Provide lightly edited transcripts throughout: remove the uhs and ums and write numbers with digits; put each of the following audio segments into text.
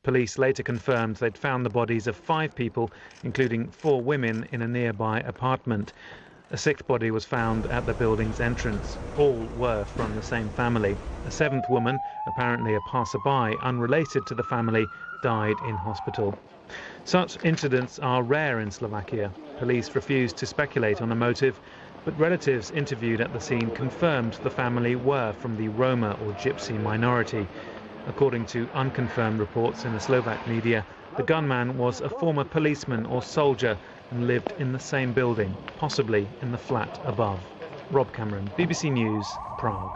Police later confirmed they'd found the bodies of 5 people, including 4 women, in a nearby apartment. A 6th body was found at the building's entrance. All were from the same family. A 7th woman, apparently a passerby unrelated to the family, died in hospital. Such incidents are rare in Slovakia. Police refused to speculate on a motive, but relatives interviewed at the scene confirmed the family were from the Roma or Gypsy minority. According to unconfirmed reports in the Slovak media, the gunman was a former policeman or soldier and lived in the same building, possibly in the flat above. Rob Cameron, BBC News, Prague.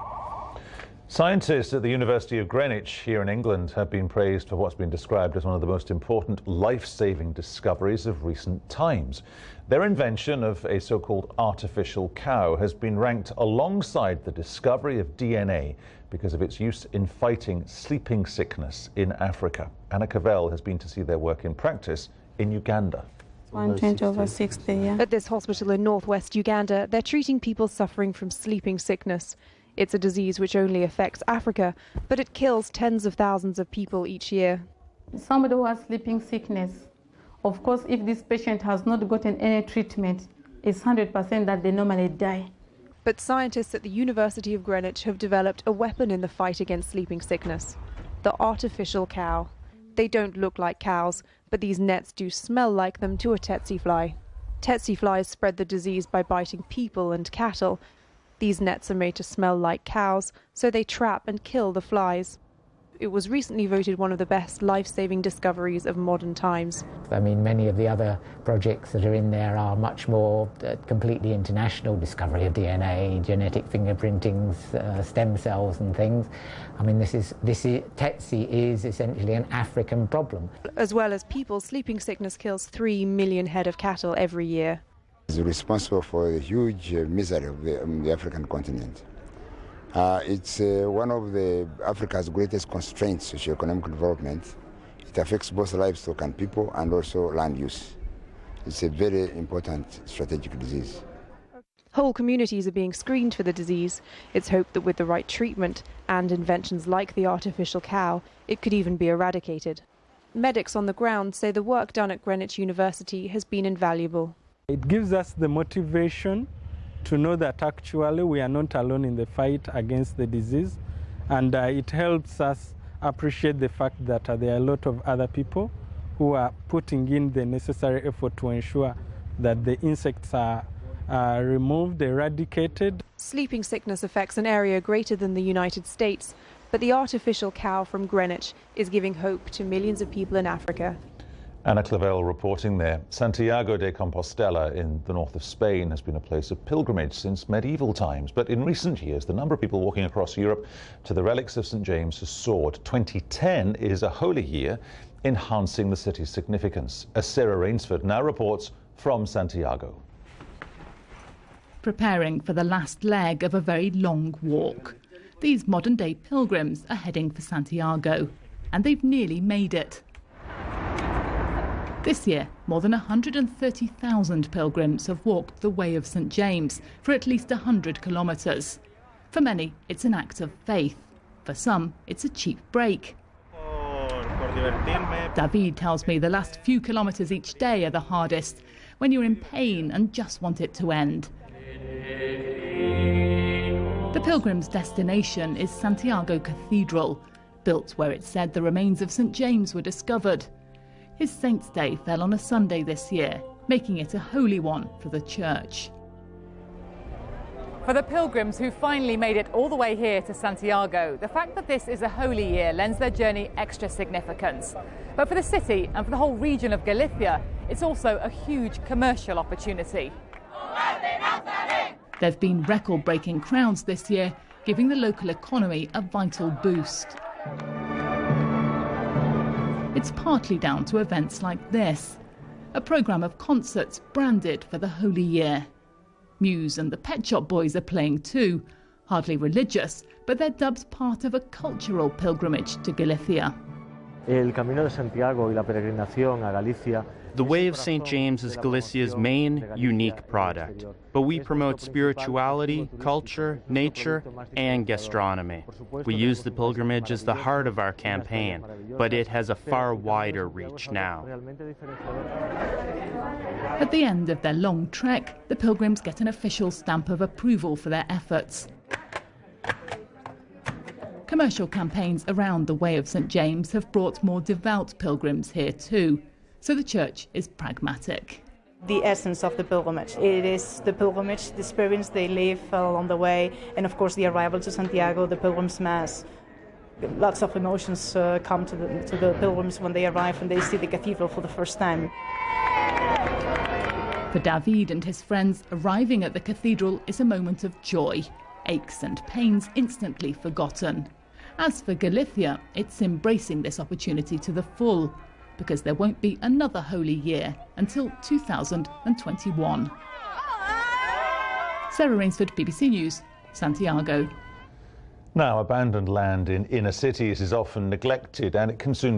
Scientists at the University of Greenwich here in England have been praised for what's been described as one of the most important life-saving discoveries of recent times. Their invention of a so-called artificial cow has been ranked alongside the discovery of DNA because of its use in fighting sleeping sickness in Africa. Anna Cavell has been to see their work in practice in Uganda. 120/60, yeah. At this hospital in northwest Uganda, they're treating people suffering from sleeping sickness. It's a disease which only affects Africa, but it kills tens of thousands of people each year. Somebody who has sleeping sickness, of course, if this patient has not gotten any treatment, it's 100% that they normally die. But scientists at the University of Greenwich have developed a weapon in the fight against sleeping sickness: the artificial cow. They don't look like cows, but these nets do smell like them to a tsetse fly. Tsetse flies spread the disease by biting people and cattle. These nets are made to smell like cows, so they trap and kill the flies. It was recently voted one of the best life-saving discoveries of modern times. I mean, many of the other projects that are in there are much more completely international: discovery of DNA, genetic fingerprintings, stem cells and things. I mean, tsetse is essentially an African problem. As well as people, sleeping sickness kills 3 million head of cattle every year. It's responsible for a huge misery of the African continent. It's one of Africa's greatest constraints to socio-economic development. It affects both livestock and people, and also land use. It's a very important strategic disease. Whole communities are being screened for the disease. It's hoped that with the right treatment and inventions like the artificial cow, it could even be eradicated. Medics on the ground say the work done at Greenwich University has been invaluable. It gives us the motivation to know that actually we are not alone in the fight against the disease, and it helps us appreciate the fact that there are a lot of other people who are putting in the necessary effort to ensure that the insects are removed, eradicated. Sleeping sickness affects an area greater than the United States, but the artificial cow from Greenwich is giving hope to millions of people in Africa. Anna Clavell reporting there. Santiago de Compostela in the north of Spain has been a place of pilgrimage since medieval times. But in recent years, the number of people walking across Europe to the relics of St. James has soared. 2010 is a holy year, enhancing the city's significance. As Sarah Rainsford now reports from Santiago. Preparing for the last leg of a very long walk. These modern-day pilgrims are heading for Santiago, and they've nearly made it. This year, more than 130,000 pilgrims have walked the Way of St. James for at least 100 kilometres. For many, it's an act of faith. For some, it's a cheap break. David tells me the last few kilometres each day are the hardest, when you're in pain and just want it to end. The pilgrim's destination is Santiago Cathedral, built where it's said the remains of St. James were discovered. His Saint's Day fell on a Sunday this year, making it a holy one for the church. For the pilgrims who finally made it all the way here to Santiago, the fact that this is a holy year lends their journey extra significance. But for the city and for the whole region of Galicia, it's also a huge commercial opportunity. There have been record-breaking crowds this year, giving the local economy a vital boost. It's partly down to events like this, a programme of concerts branded for the Holy Year. Muse and the Pet Shop Boys are playing too, hardly religious, but they're dubbed part of a cultural pilgrimage to Galicia. El Camino de Santiago y la peregrinación a Galicia. The Way of St. James is Galicia's main, unique product, but we promote spirituality, culture, nature, and gastronomy. We use the pilgrimage as the heart of our campaign, but it has a far wider reach now. At the end of their long trek, the pilgrims get an official stamp of approval for their efforts. Commercial campaigns around the Way of St. James have brought more devout pilgrims here too, so the church is pragmatic. The essence of the pilgrimage. It is the pilgrimage, the experience they live along the way, and of course the arrival to Santiago, the pilgrim's mass. Lots of emotions come to the pilgrims when they arrive and they see the cathedral for the first time. For David and his friends, arriving at the cathedral is a moment of joy, aches and pains instantly forgotten. As for Galicia, it's embracing this opportunity to the full, because there won't be another Holy Year until 2021. Sarah Rainsford, BBC News, Santiago. Now, abandoned land in inner cities is often neglected, and it can soon be